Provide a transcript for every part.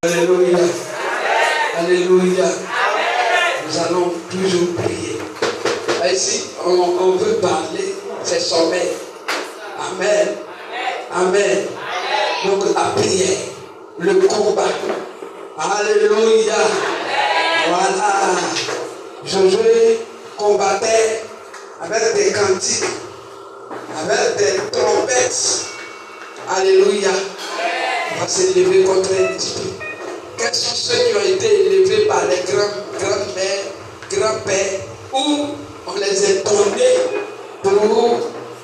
Alléluia. Alléluia. Nous allons toujours prier. Ici, on veut parler, c'est sommeil. Amen. Amen. Donc la prière, le combat. Alléluia. Voilà. Josué combattait avec des cantiques, avec des trompettes. Alléluia. On va s'élever contre un esprit. Quels sont ceux qui ont été élevés par les grands-mères, grands-pères, où on les a tournés pour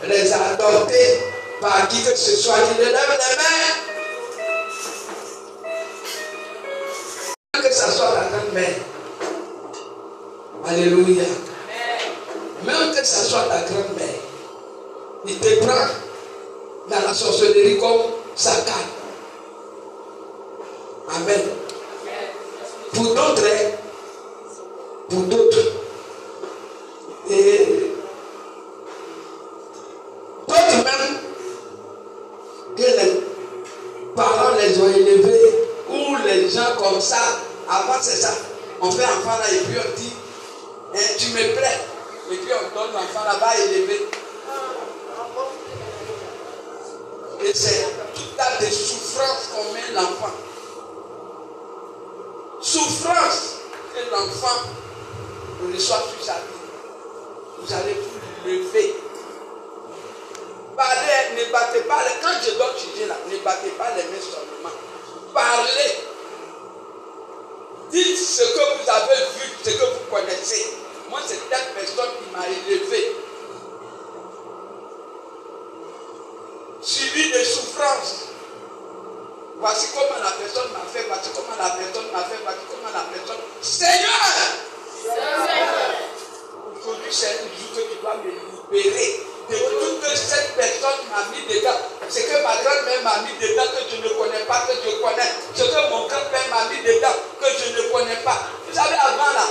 les adopter par qui que ce soit qui les lève les mains? Que ce soit ta grand-mère. Alléluia. Même que ce soit ta grand-mère, il te prend dans la sorcellerie comme Satan. Amen. Pour d'autres, et d'autres même que les parents les ont élevés, ou les gens comme ça, avant c'est ça, on fait enfant là et puis on dit, tu me plais, et puis on donne l'enfant là-bas élevé. Et c'est tout tas de souffrances qu'on met l'enfant. Souffrance que l'enfant reçoit sur sa vie. Vous allez vous lever. Parlez, ne battez pas les. Quand je dois juger là, ne battez pas les mains seulement. Parlez. Dites ce que vous avez vu, ce que vous connaissez. Moi, c'est telle personne qui m'a élevé. Suivi de souffrances. Voici comment la personne m'a fait, voici comment la personne m'a fait, voici comment la personne. Seigneur! Aujourd'hui, c'est un jour que tu dois me libérer de tout que cette personne m'a mis dedans. Ce que ma grand-mère m'a mis dedans, que je ne connais pas, que je connais. Ce que mon grand-père m'a mis dedans, que je ne connais pas. Vous savez, avant là,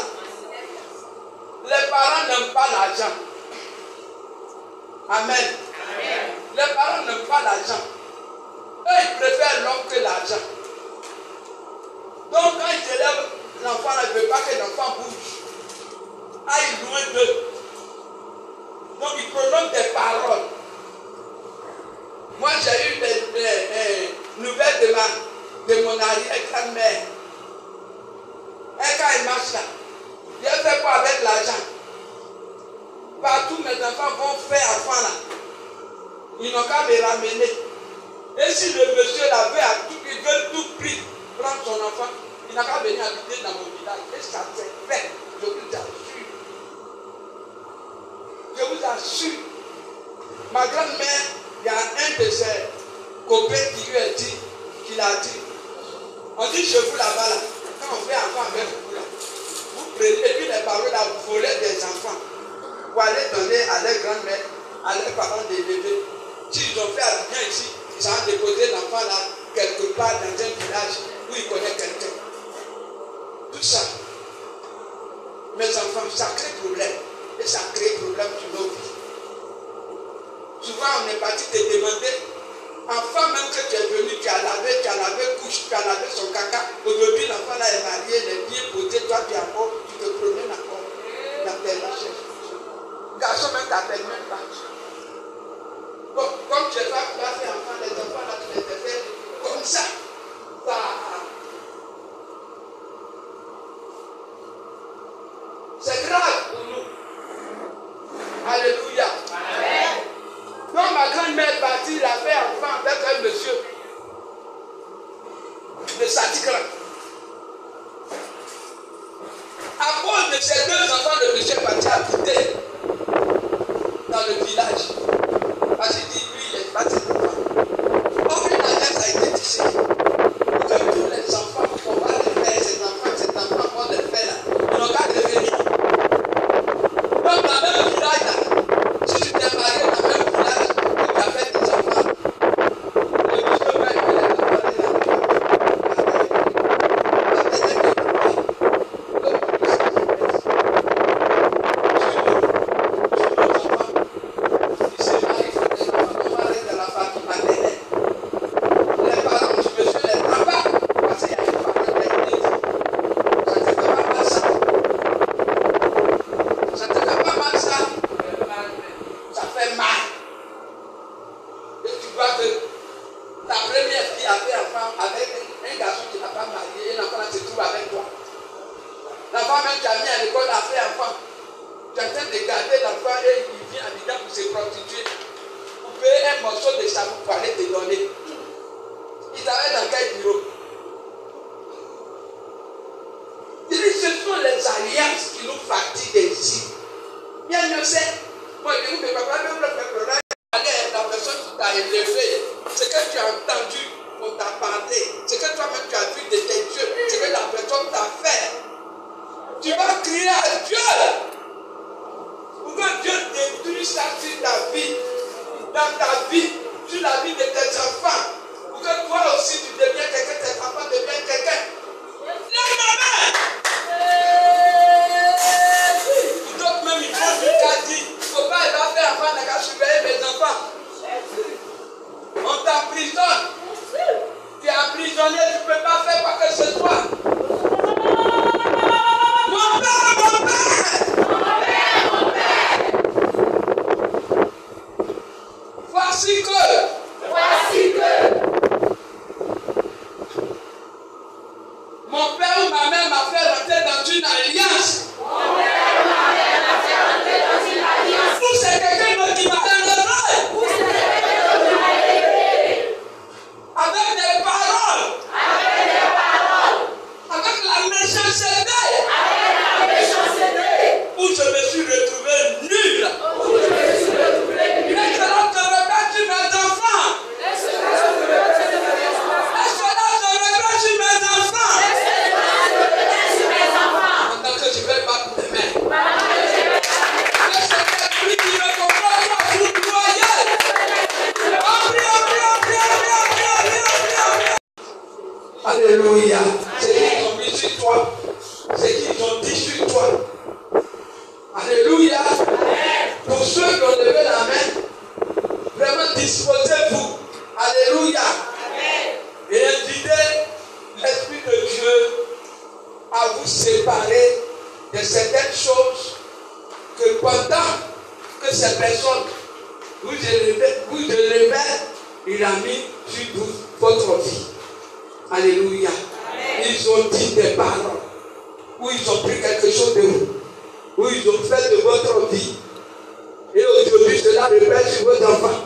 les parents n'aiment pas l'argent. Amen. Les parents n'aiment pas l'argent. Eux, ils préfèrent l'homme que l'argent. Donc, quand ils élèvent l'enfant, ils ne veulent pas que l'enfant bouge. Aille loin d'eux. Donc, ils prononcent des paroles. Moi, j'ai eu des nouvelles de mon arrière-grand-mère. Et quand il marche là, il a fait quoi avec l'argent? Partout, mes enfants vont faire enfant là. Ils n'ont qu'à me ramener. Et si le monsieur là il veut tout prix prendre son enfant, il n'a qu'à venir habiter dans mon village. Et ça c'est fait. Je vous assure. Je vous assure. Ma grand-mère, il y a un de ses copains qui lui a dit, on dit chez vous là-bas, là, quand on fait enfant avec vous là, vous prenez, et puis les parents là, vous volez des enfants pour aller donner à leur grand-mère, à leurs parents d'élever. S'ils ont fait bien ici, ils ont déposé l'enfant là, quelque part dans un village où il connaît quelqu'un. Tout ça, mes enfants, ça crée problème. Et ça crée problème sur nos vies. Souvent, on est parti te demander, enfant même que tu es venu, tu as lavé couche, tu as lavé son caca. Aujourd'hui, l'enfant là est marié, les pieds posés, toi tu es encore, tu te promènes encore dans tes recherches. Garçon même t'appelle même pas. Donc, comme tu es pas placé enfant, les enfants là, tu les fais comme ça. C'est grave pour nous. Alléluia. Amen. Donc ma grand-mère est partie, il a fait enfant avec un monsieur. fille a fait enfant avec un garçon qui n'a pas marié, et l'enfant se trouve avec toi. L'enfant même tu as mis à l'école a fait enfant. Tu es en train de garder l'enfant et il vient à Abidjan pour se prostituer. Pour payer un morceau de chameau pour aller te donner. Il travaille dans quel bureau? Il dit, ce sont les alliances qui nous fatiguent ici. Bien mieux c'est, moi je ne peux pas la personne qui t'a élevé, ce que tu as entendu, on t'a parlé, ce que toi-même tu as vu de tes yeux, ce que la personne t'a fait. Tu vas crier à Dieu pour que Dieu détruise ça sur ta vie, dans ta vie, sur la vie de tes enfants, pour que toi aussi tu deviens quelqu'un, tes enfants deviennent quelqu'un. Lève ma main! Pour d'autres même, il faut du cas dit, il ne faut pas faire enfant, n'a qu'à surveiller mes enfants. On t'emprisonne. Tu es emprisonné, tu ne peux pas faire quoi que ce soit. Mon père, mon père! Mon père! Voici que mon père ou ma mère m'a fait rentrer dans une alliance. Mon père ou ma mère m'a fait rentrer dans une alliance. Ou c'est quelqu'un d'autre qui m'a élevé. Ou c'est quelqu'un d'autre qui m'a élevé. Avec des paroles. Avec des paroles. Avec la méchanceté. Avec la méchanceté. Où je me suis retrouvé nul. Où je me suis retrouvé nul. Mais cela te regarde sur mes enfants. Et cela te regarde sur mes enfants. Et cela te regarde sur mes enfants. Et cela te regarde sur mes enfants. Pendant que je vais battre mes mains. Pendant que je vais battre mes mains. Et cet esprit qui me comprend soit foudroyé. Alléluia. C'est qu'ils ont mis sur toi. C'est qu'ils ont dit sur toi. Alléluia. Pour ceux qui ont levé la main, vraiment disposez-vous. Alléluia. Et invitez l'Esprit de Dieu à vous séparer de certaines choses que pendant que ces personnes vous élevaient, il a mis sur votre vie. Alléluia. Ils ont dit des paroles, ou ils ont pris quelque chose de vous, ou ils ont fait de votre vie. Et aujourd'hui, cela répète sur vos enfants.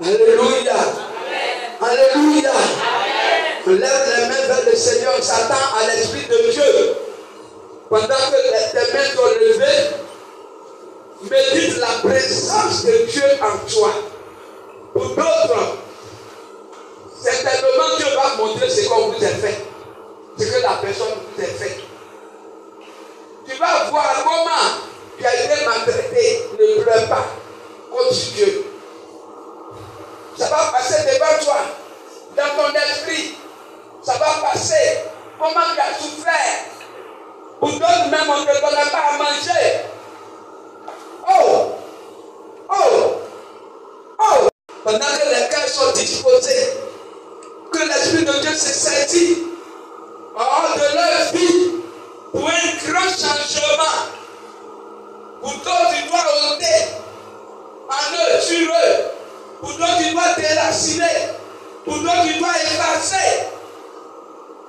Alléluia. Alléluia. Lève les mains vers le Seigneur, s'attend à l'Esprit de Dieu. Pendant que tes mains sont levées, médite la présence de Dieu en toi. Pour d'autres, certainement Dieu va montrer ce qu'on vous a fait, ce que la personne vous a fait. Tu vas voir comment tu as été maltraité. Ne pleure pas contre Dieu. Ça va passer devant toi, dans ton esprit. Ça va passer. Comment tu as souffert. Pour d'autres même, on ne te donne pas à manger. Oh! Oh! Oh! Pendant que les cœurs sont disposés, que l'Esprit de Dieu se saisit hors de leur vie pour un grand changement. Pour d'autres, il doit ôter en eux, sur eux. Pour d'autres, il doit déraciner. Pour d'autres, il doit effacer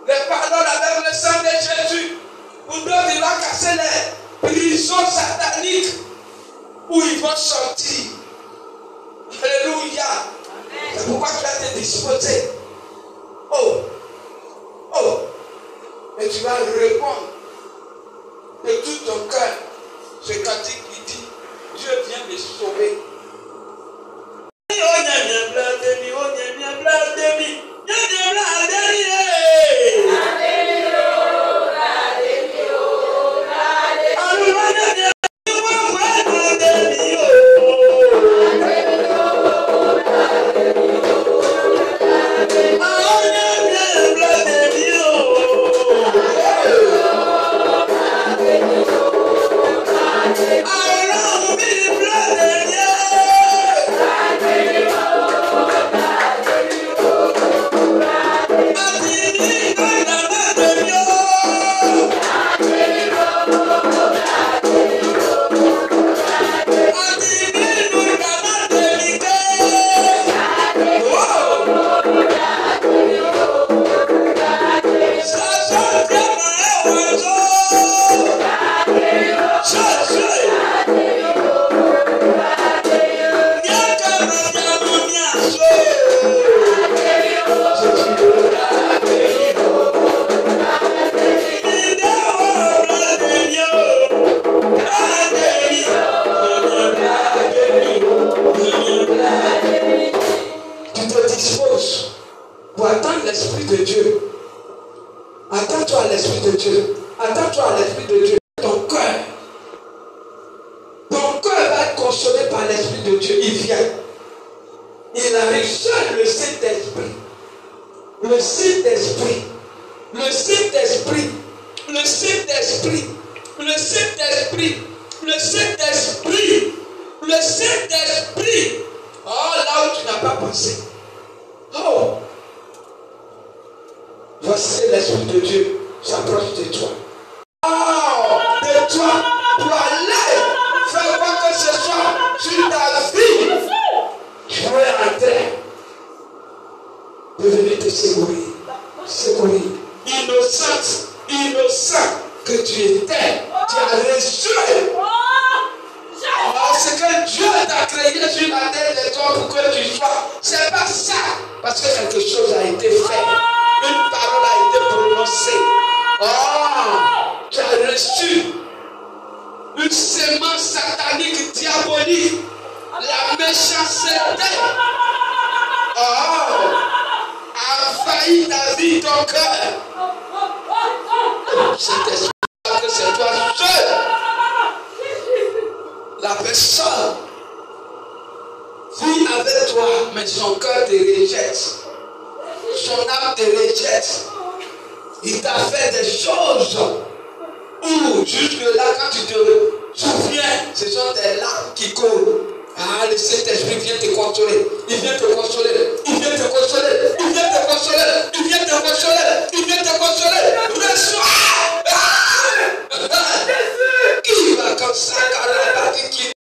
les paroles avec le sang de Jésus. Pour d'autres, il va casser les prisons sataniques où ils vont sortir. Alléluia. C'est pourquoi tu as été disposé. Oh, oh, et tu vas répondre de tout ton cœur ce cantique qui dit, Dieu vient me sauver. I love me, blood, yeah. Attends l'Esprit de Dieu. Attends-toi à l'Esprit de Dieu. Attends-toi à l'Esprit de Dieu. Ton cœur va être consolé par l'Esprit de Dieu. Il vient. Il arrive seul, le Saint-Esprit. Le Saint-Esprit. Le Saint-Esprit. Le Saint-Esprit. Le Saint-Esprit. Le Saint-Esprit. Le Saint-Esprit. Oh, là où tu n'as pas pensé. Oh. Voici l'Esprit de Dieu s'approche de toi. Oh, de toi pour aller faire quoi que ce soit sur ta vie. Tu es en train de venir te secourir. Secourir. Innocent que tu étais. Tu as reçu. Ce que Dieu t'a créé sur la terre de toi pour que tu sois. C'est pas ça. Parce que quelque chose a été fait. Une parole a été prononcée. Oh, tu as reçu une sémence satanique, diabolique. La méchanceté. Oh, a failli ta vie, ton cœur. C'est que c'est toi seul. La personne vit avec toi, mais son cœur te rejette. Son âme te rejette. Il t'a fait des choses où, jusque-là, quand tu te souviens, ce sont des larmes qui coulent. Ah, le Saint-Esprit vient te consoler. Il vient te consoler. Il vient te consoler. Il vient te consoler. Il vient te consoler. Il vient te consoler. Reçois. Qui va comme ça, qui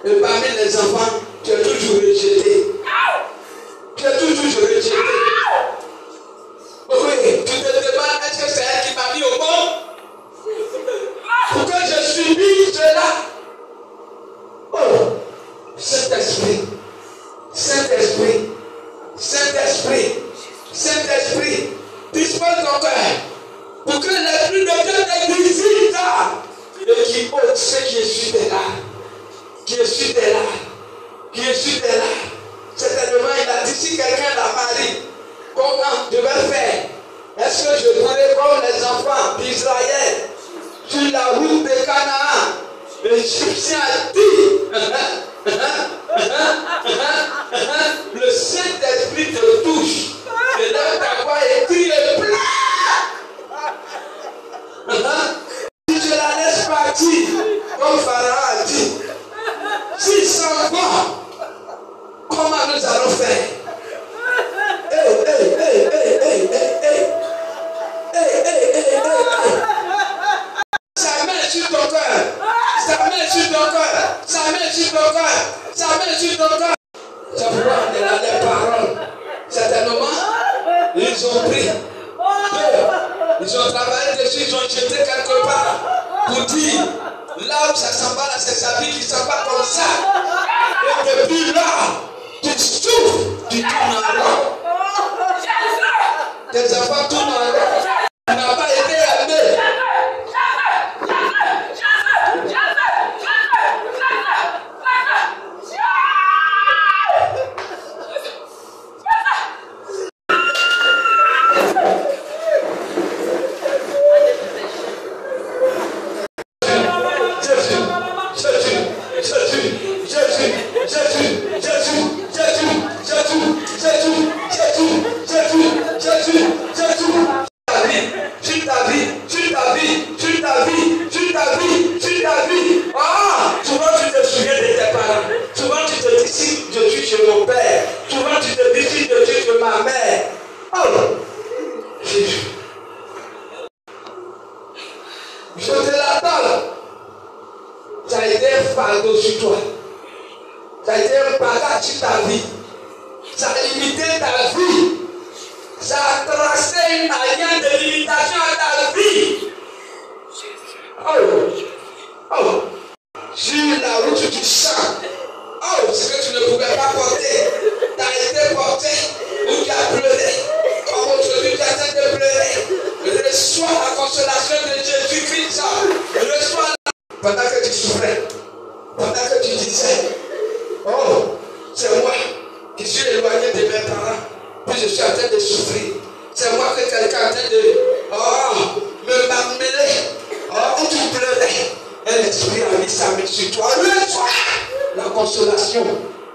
et parmi les enfants, tu es toujours rejeté. Tu es toujours rejeté. Oui, tu te demandes, est-ce que c'est elle qui m'a mis au monde? Pourquoi je suis mis cela? Oh, Saint-Esprit, Saint-Esprit, Saint-Esprit, Saint-Esprit, dispose ton cœur pour que l'Esprit de Dieu te visite et qui ôte ce qui est sur tes larmes. Qui est sur tes larmes. Qui est sur tes larmes. Certainement, il a dit si quelqu'un la marie, comment je vais faire? Est-ce que je pourrais comme les enfants d'Israël sur la route de Canaan? L'Égyptien a dit le Saint-Esprit te touche. Et là, ta voix écrit et pleure. Si je la laisse partir, comme Pharaon a dit, s'il s'en va, comment nous allons faire? Sa main sur ton cœur. Sa main sur ton cœur. Sa main sur ton cœur. Sa main sur ton cœur. Ça vous voit dans les paroles. Certainement, ils ont pris peur. Ils ont travaillé dessus, ils ont jeté quelque part pour dire là où ça s'en va, là, c'est sa vie qui s'en va comme ça. Et depuis là, tu souffres, tu tournes en rond. Tes enfants tournent en rond. Tu n'as pas été aimé. Ça a tracé une alliance de limitation à ta vie. Oh, sur la route du sang. Oh, ce que tu ne pouvais pas porter, tu as été porté ou tu as pleuré. Comme aujourd'hui, tu as été de pleurer. Reçois la consolation de Jésus-Christ. Reçois pendant que tu souffrais, pendant que tu disais, oh, c'est moi qui suis éloigné de mes parents, puis je suis en train de souffrir. C'est moi que quelqu'un est en train de me m'amener. Où tu pleurais. Et l'Esprit a mis sa main sur toi. Reçois la consolation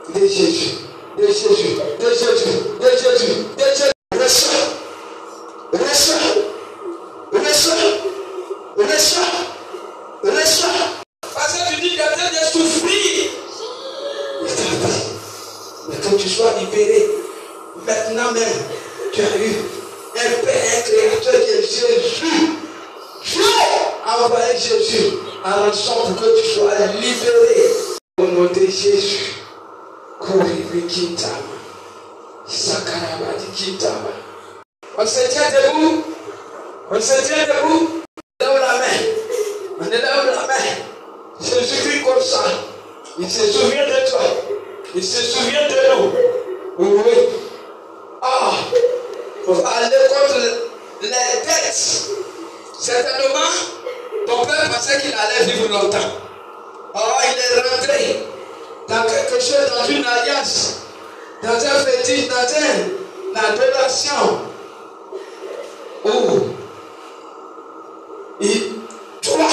de Jésus. De Jésus. De Jésus. De Jésus. De Jésus. Reçois. Reçois. Reçois. Reçois. Reçois. Parce que tu dis que tu es en train de souffrir. Mais que tu sois libéré. Maintenant même, tu as eu un Père, un Créateur qui est Jésus. Dieu a envoyé Jésus à rançon pour que tu sois libéré. Au nom de Jésus. Kouribikitama. Sakarabadikitama. On se tient debout. On se tient debout. On lève la main. On lève la main. Jésus-Christ comme ça. Il se souvient de toi. Il se souvient de nous. Oui. On va aller contre les dettes. Certainement, ton père pensait qu'il allait vivre longtemps. Il est rentré dans quelque chose, dans une alliance, dans un fétiche, dans une adoration. Toi,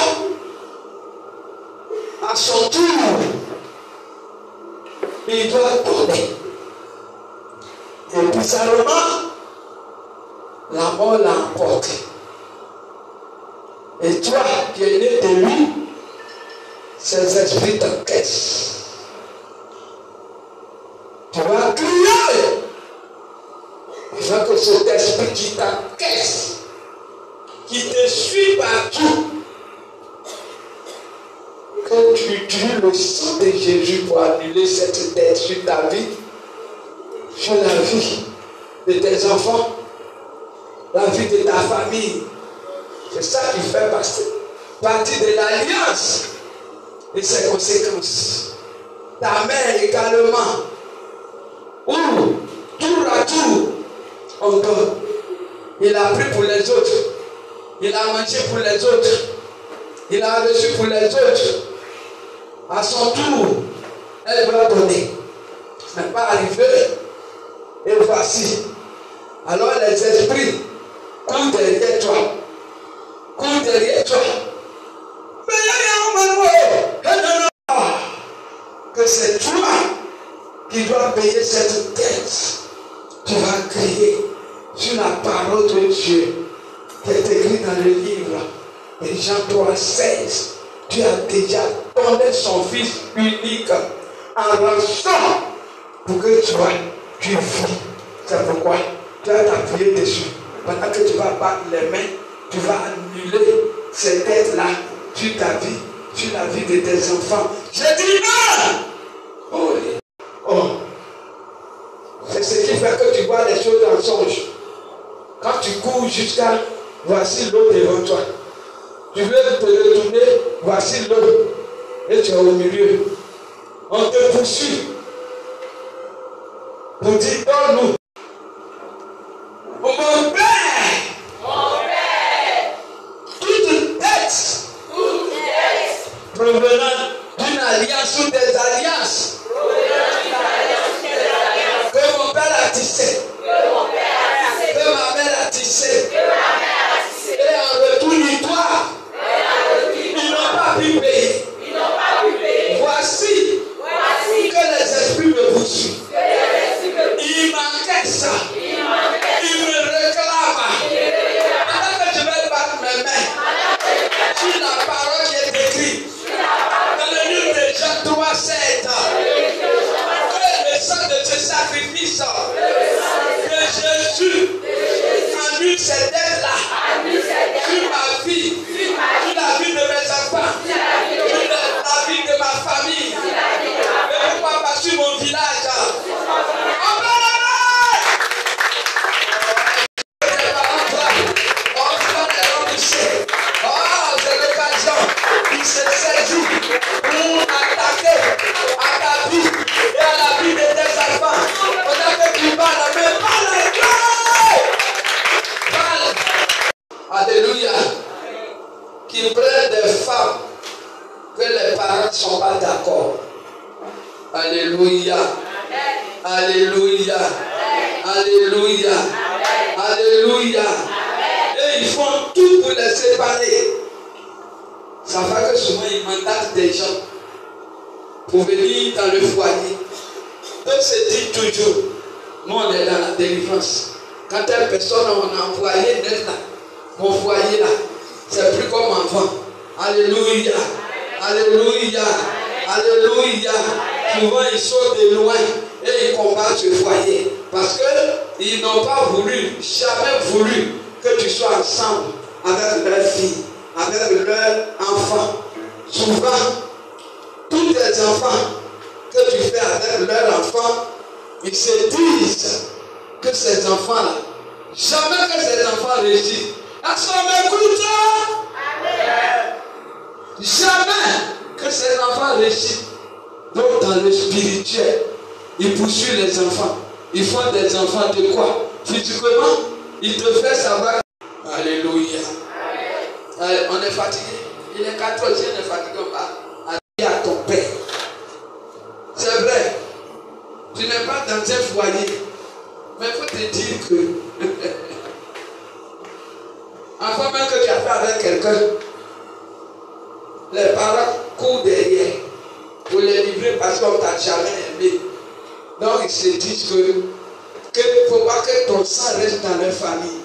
à son tour, il doit donner. Et bizarrement, la mort l'a emporté. Et toi qui es né de lui, ces esprits t'encaissent. Tu vas crier. Il faut que cet esprit qui t'encaisse, qui te suit partout, que tu utilises le sang de Jésus pour annuler cette dette sur ta vie, sur la vie de tes enfants, la vie de ta famille. C'est ça qui fait partie de l'alliance et ses conséquences. Ta mère également. Tour à tour, on donne. Il a pris pour les autres. Il a mangé pour les autres. Il a reçu pour les autres. À son tour, elle doit donner. Ce n'est pas arrivé. Et voici. Alors les esprits courent derrière toi. Cours derrière toi. Que c'est toi qui dois payer cette dette. Tu vas crier sur la parole de Dieu qui est écrite dans le livre. Et Jean 3,16. Dieu a déjà donné son Fils unique en rançon pour que tu vis. C'est pourquoi tu vas t'appuyer dessus. Pendant que tu vas battre les mains, tu vas annuler ces dettes-là sur ta vie, sur la vie de tes enfants. Je dis non! C'est ce qui fait que tu vois les choses en songe. Quand tu cours jusqu'à voici l'eau devant toi. Tu veux te retourner, voici l'eau. Et tu es au milieu. On te poursuit. Pour dire donne-nous. Mon Père! Toute dette provenant d'une alliance ou des alliances que mon père a tissé, que ma mère a tissé, et en retour l'histoire, ils n'ont pas pu payer. Voici que les esprits me poursuivent. Il manquait ça. Il me réclame. Alors que je vais battre mes mains sur la parole qui est écrite dans le livre de Jean 3,7. stratégie pour attaquer à ta vie et à la vie de tes enfants. Pendant que tu parles, mais parle. Alléluia. Qui prennent des femmes que les parents ne sont pas d'accord. Alléluia. Alléluia. Alléluia. Alléluia. Et ils font tout pour les séparer. Ça fait que souvent ils mandatent des gens pour venir dans le foyer. Eux se disent toujours, nous on est dans la délivrance. Quand telle personne on a envoyé d'être là, mon foyer là, c'est plus comme enfant. Alléluia. Alléluia. Alléluia. Souvent ils sont de loin et ils combattent ce foyer. Parce qu'ils n'ont pas voulu, jamais voulu que tu sois ensemble avec leurs filles, avec leurs enfants. Souvent, tous les enfants que tu fais avec leurs enfants, ils se disent que ces enfants-là, jamais que ces enfants réussissent. Est-ce qu'on m'écoute? Jamais que ces enfants réussissent. Donc dans le spirituel, ils poursuivent les enfants. Ils font des enfants de quoi? Physiquement, ils te font savoir. Alléluia. Allez, on est fatigué. Il est 4 heures, on est fatigué. On va aller à ton père. C'est vrai. Tu n'es pas dans un foyer. Mais il faut te dire que enfin même que tu as fait avec quelqu'un, les parents courent derrière pour les livrer parce qu'on ne t'a jamais aimé. Donc ils se disent qu'il ne faut pas que ton sang reste dans leur famille.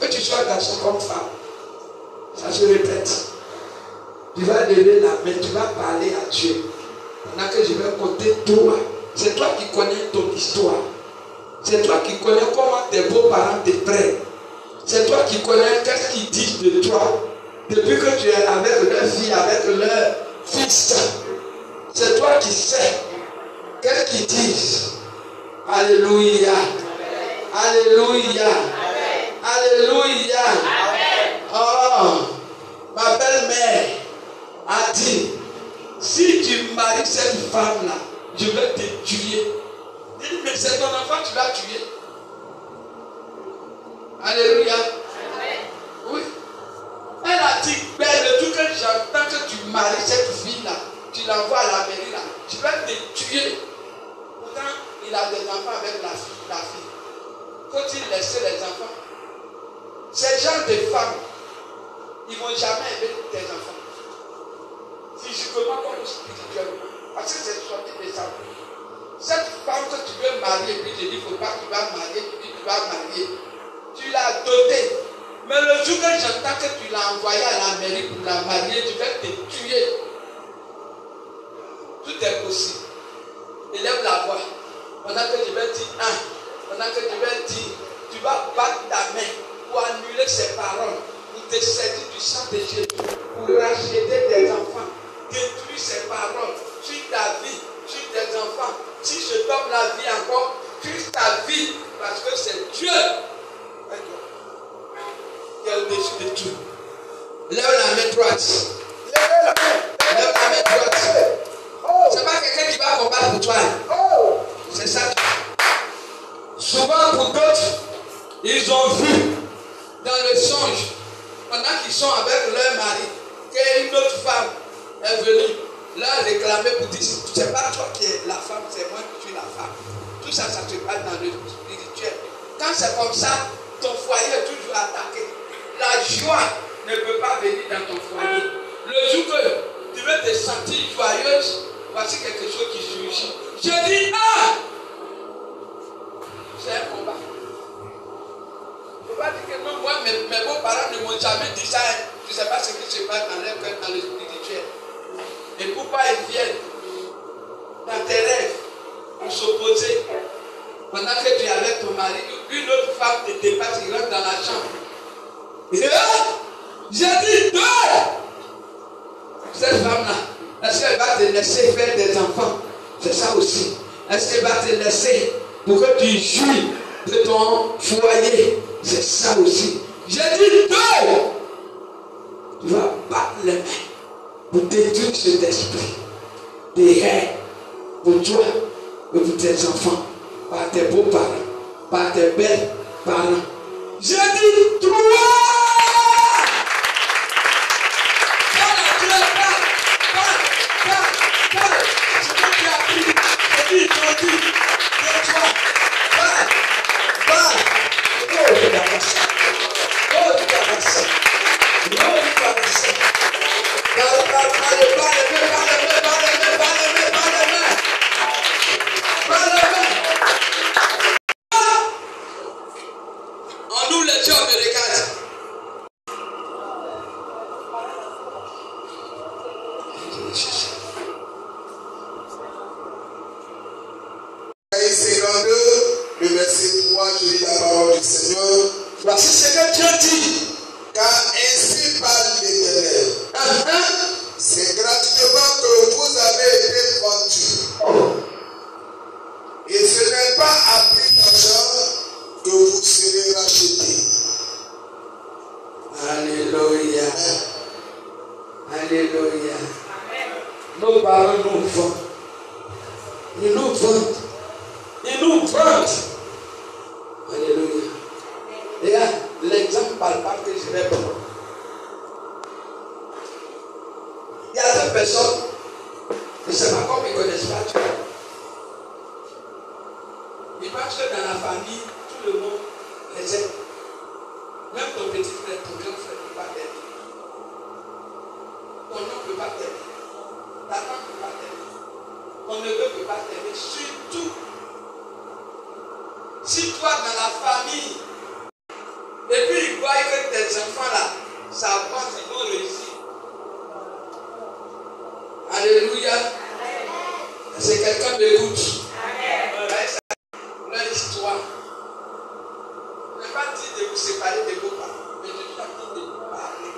Que tu sois garçon comme femme. Ça se répète. Tu vas lever la main, tu vas parler à Dieu. Pendant que je vais compter toi. C'est toi qui connais ton histoire. C'est toi qui connais comment tes beaux-parents te prennent. C'est toi qui connais qu'est-ce qu'ils disent de toi. Depuis que tu es avec leur fille, avec leur fils. C'est toi qui sais. Qu'est-ce qu'ils disent? Alléluia. Alléluia. Alléluia. Oh, ma belle-mère a dit, si tu maries cette femme-là, je vais te tuer. Mais c'est ton enfant que tu vas tuer. Alléluia. Oui. Elle a dit, ben, le tout que j'entends que tu maries cette fille-là, tu l'envoies à la mairie là, je vais te tuer. Pourtant, il a des enfants avec la fille. Faut-il laisser les enfants? Ces gens de femmes, ils ne vont jamais aimer tes enfants. Physiquement comme spirituellement. Parce que c'est sorti de ça. Cette femme que tu veux marier, puis je dis, il ne faut pas que tu vas marier, puis tu vas marier. Tu l'as dotée. Mais le jour que j'entends que tu l'as envoyée à la mairie pour la marier, tu vas te tuer. Tout est possible. Élève la voix. Pendant que je vais dire pendant que je vais dire, tu vas battre ta main pour annuler ses paroles, pour te servir du sang de Jésus, pour racheter tes enfants, détruire ses paroles, tue ta vie, tue tes enfants. Si je donne la vie encore, tue ta vie, parce que c'est Dieu qui est au-dessus de tout. Lève la main droite. Lève la main droite. C'est pas quelqu'un qui va combattre pour toi. C'est ça. Souvent pour d'autres, ils ont vu dans le songe, pendant qu'ils sont avec leur mari, qu'une autre femme est venue leur réclamer pour dire, c'est pas toi qui es la femme, c'est moi qui suis la femme. Tout ça, ça se passe dans le spirituel. Quand c'est comme ça, ton foyer est toujours attaqué. La joie ne peut pas venir dans ton foyer. Le jour que tu veux te sentir joyeuse, voici quelque chose qui surgit. Je dis, c'est un combat. Il ne faut pas dire que non, moi, mes beaux-parents ne m'ont jamais dit ça. Je ne sais pas ce qui se passe dans leur cœur, dans le spirituel. Et pourquoi ils viennent dans tes rêves pour s'opposer? Pendant que tu es avec ton mari, une autre femme te dépasse, il rentre dans la chambre. J'ai dit, cette femme-là, est-ce qu'elle va te laisser faire des enfants? C'est ça aussi. Est-ce qu'elle va te laisser pour que tu jouis de ton foyer? C'est ça aussi. J'ai dit, tu vas battre les mains. pour détruire cet esprit de haine pour toi et pour tes enfants, par tes beaux-parents, par tes belles parents. J'ai dit toi! Le verset 3, je lis la parole du Seigneur. Voici ce que Dieu dit. Car ainsi parle l'Éternel. C'est gratuitement que vous avez été vendus. Et ce n'est pas à prix d'argent que vous serez rachetés. Alléluia. Alléluia. Nos parents nous vendent. Ils nous vendent. Ils nous vendent. Alléluia. Regarde l'exemple palpable que je vais prendre. Il y a deux personnes, je ne sais pas comment ils ne connaissent pas Dieu. Ils pensent que dans la famille, tout le monde les aime. Même ton petit frère, ton grand frère ne peut pas t'aider. Ton oncle ne peut pas t'aider. Ta tante ne peut pas t'aider. Ton neveu ne peut pas t'aider. Surtout, si toi dans la famille, et puis ils voient que tes enfants là, ça avance, ils vont réussir. Alléluia. C'est quelqu'un m'écoute. Leur histoire. Je n'ai pas dit de vous séparer de vos parents, mais je vous ai dit de vous parler.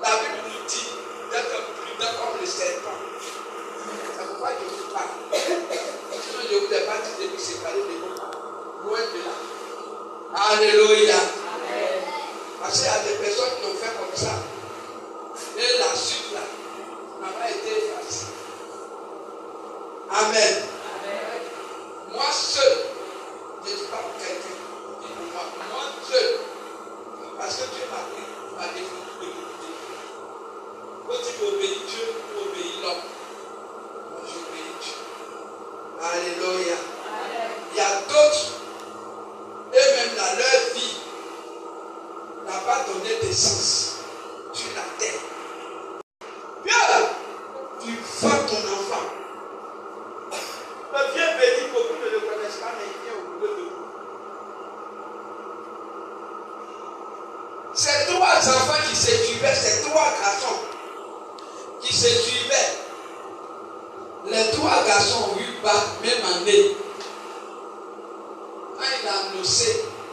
La Bible nous dit d'être prudent comme le serpent. C'est pourquoi je vous parle. Sinon, je ne vous ai pas dit de vous séparer de vos parents. Loin de là. Alléluia. Parce qu'il y a des personnes qui ont fait comme ça. Et la suite là n'a pas été facile. Amen. Moi seul, je ne dis pas pour quelqu'un, je dis pour moi, moi seul, parce que Dieu m'a pris, m'a défendu de l'écouter. Quand tu obéis Dieu, tu obéis l'homme. Moi j'obéis Dieu. Alléluia. Il y a d'autres, eux-mêmes dans leur vie, n'a pas donné de sens sur la terre. Bien, tu vends ton enfant. Le vieux béni, beaucoup ne le connaissent pas, mais il vient au bout de vous. Ces trois enfants qui se suivaient, ces trois garçons qui se suivaient, les trois garçons ont eu bac, même année. Quand il a annoncé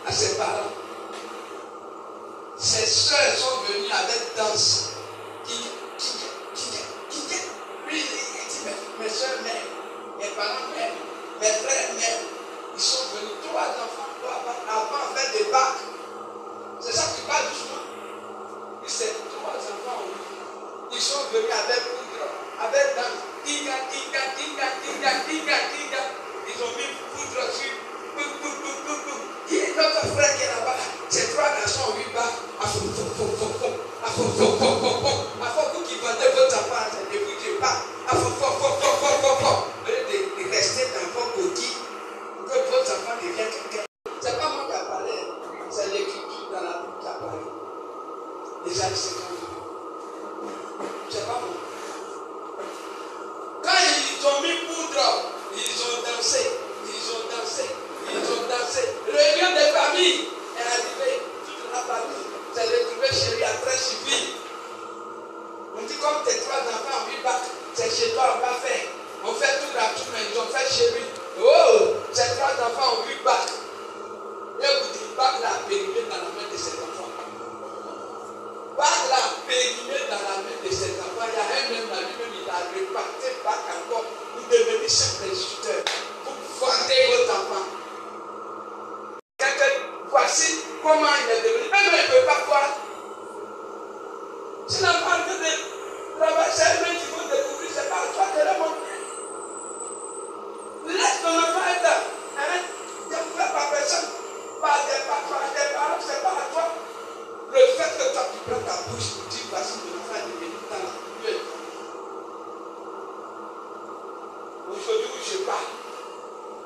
à ses parents, ses soeurs sont venues avec danse. Lui, il dit, mes soeurs m'aiment. Mes parents m'aiment, mes frères m'aiment. Ils sont venus, trois enfants, avant faire des bacs. C'est ça qui parle doucement. Et ces trois enfants, ils sont venus avec poudre, avec dans tinga. Ils ont mis poudre sur. Il y a notre frère qui est là-bas. Ces trois garçons ont eu bac. Vous qui vendez votre enfant, ne vous dites pas. De rester dans vos coquilles pour que votre enfant devienne quelqu'un. C'est pas moi qui a parlé, c'est l'écriture dans la Bible qui a parlé. Déjà, c'est pas moi. Quand ils ont mis poudre, ils ont dansé. Réunion des familles est arrivée, toute la famille s'est retrouvée chez lui après civil. On dit comme tes trois enfants ont eu bac, c'est chez toi on va faire. On fait tout la tour, mais ils ont fait chez lui. Oh, ces trois enfants ont eu bac. Et vous dites, bac l'a périmé dans la main de ces enfants. Bac l'a périmé dans la main de ces enfants. Il y a un même la lui-même, il a réparti bac encore. Vous devenez chef d'instituteur. Vous vendez votre enfant. Voici comment il est devenu. Mais il ne peut pas voir. Si l'enfant veut prends ta bouche pour dire voici mon enfant est devenu dans la pluie. Aujourd'hui où je parle,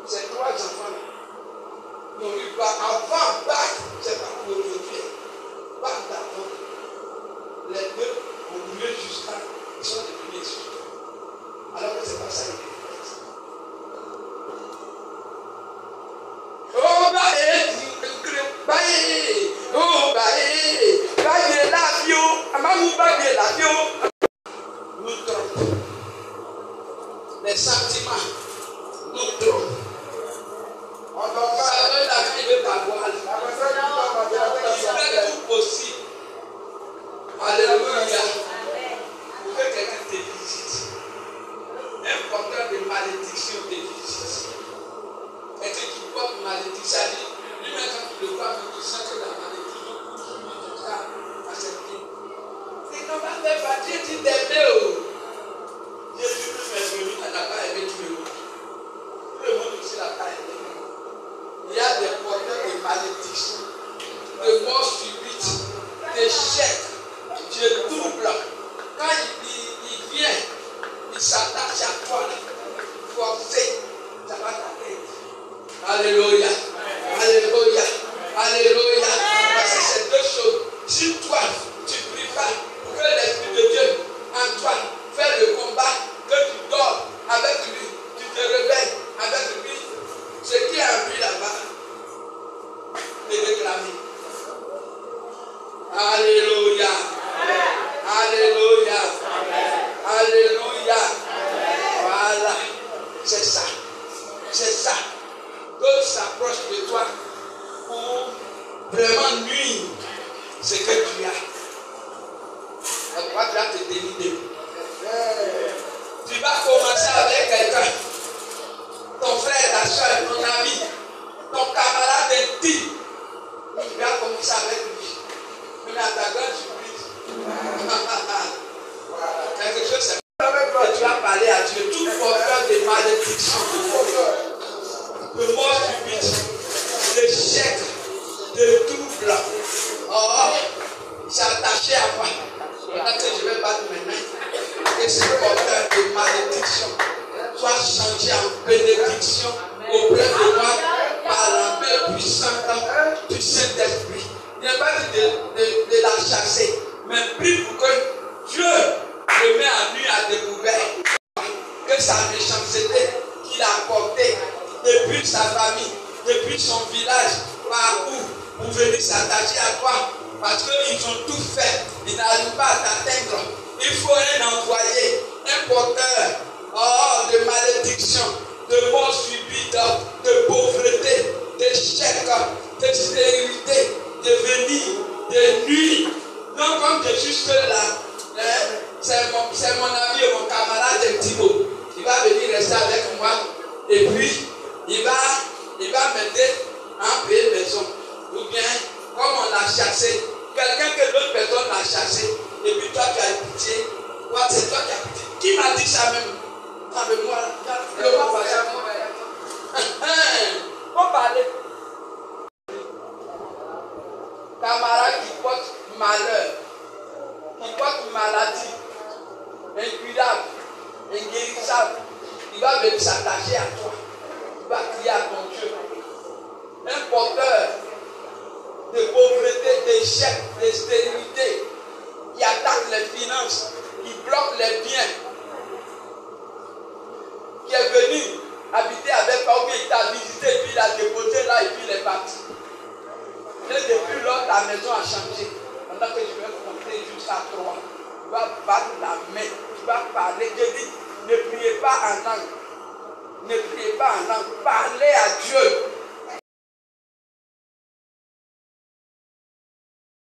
c'est 3 enfants. Donc il va avant battre, c'est pas pour aujourd'hui. Battre d'abord. Les deux ont brûlé jusqu'à ils sont devenus insultants. Alors que c'est pas ça qui est fait. Oh bah nous trompons. Les sentiments nous trompent. Ça veut l'arriver par voile. Il fait tout possible. Alléluia. Pour que quelqu'un te visite. Un porteur de malédiction te visite. Quelqu'un qui porte malédiction, lui-même quand tu le vois, tu sens que la malédiction touche ton cas à cette vie. Et quand on fait partir, tu t'aimes. Jésus est venu, elle n'a pas aimé tout le monde. Tout le monde aussi n'a pas aimé. Il y a des porteurs de malédiction, de mort subite, d'échecs, de troubles. Quand il vient, il s'attache à toi, forcé, ça va t'arrêter. Alléluia, alléluia, alléluia. Parce que c'est 2 choses. Si toi, tu ne pries pas pour que l'Esprit de Dieu en toi fait le combat, que tu dors avec lui, tu te réveilles avec lui, ce qui est en lui là-bas, te réclamer. Alléluia, alléluia, alléluia. Voilà, c'est ça, c'est ça. D'autres s'approchent de toi pour vraiment nuire ce que tu as. Pourquoi tu vas te délider? Tu vas commencer avec quelqu'un, ton frère, ta soeur, ton ami, ton camarade intime. Tu vas commencer avec lui. Mais à ta grande surprise, quelque chose c'est que tu vas parler à Dieu. Tout porteur de malédiction, de mort subite, d'échec, de trouble. Oh, c'est attaché à moi. Maintenant que je vais battre maintenant, que ce porteur de malédiction soit changé en bénédiction auprès de moi par la main puissante du Saint-Esprit. Il n'est pas dit de la chasser, mais prie pour que Dieu le met à nu à découvert. Que sa méchanceté qu'il a apportée depuis sa famille, depuis son village, partout, pour venir s'attacher à toi. Parce qu'ils ont tout fait, ils n'arrivent pas à t'atteindre. Il faut un envoyé, un porteur de malédiction, de mort subite, de pauvreté, d'échec, de stérilité, de venir, de nuit. Non, comme je suis seul là, c'est mon ami et mon camarade intime. Il va venir rester avec moi et puis il va m'aider à payer maison. Ou bien, comme on l'a chassé, quelqu'un que l'autre personne l'a chassé, et puis toi tu as pitié, c'est toi qui as pitié. Qui m'a dit ça même? Avec moi, le roi va dire moi. On parlait. Camarade qui porte malheur, qui porte maladie, incurable, inguérissable, il va venir s'attacher à toi. Il va crier à ton Dieu. Un porteur de pauvreté, d'échec, de stérilité, qui attaque les finances, qui bloque les biens, qui est venu habiter avec toi, ou bien il t'a visité, et puis il a déposé là, et puis il est parti. Et depuis lors, ta maison a changé. Pendant que je vais compter jusqu'à 3, tu vas battre la main, tu vas parler. Je dis, ne priez pas en langue. Ne priez pas en langue. Parlez à Dieu.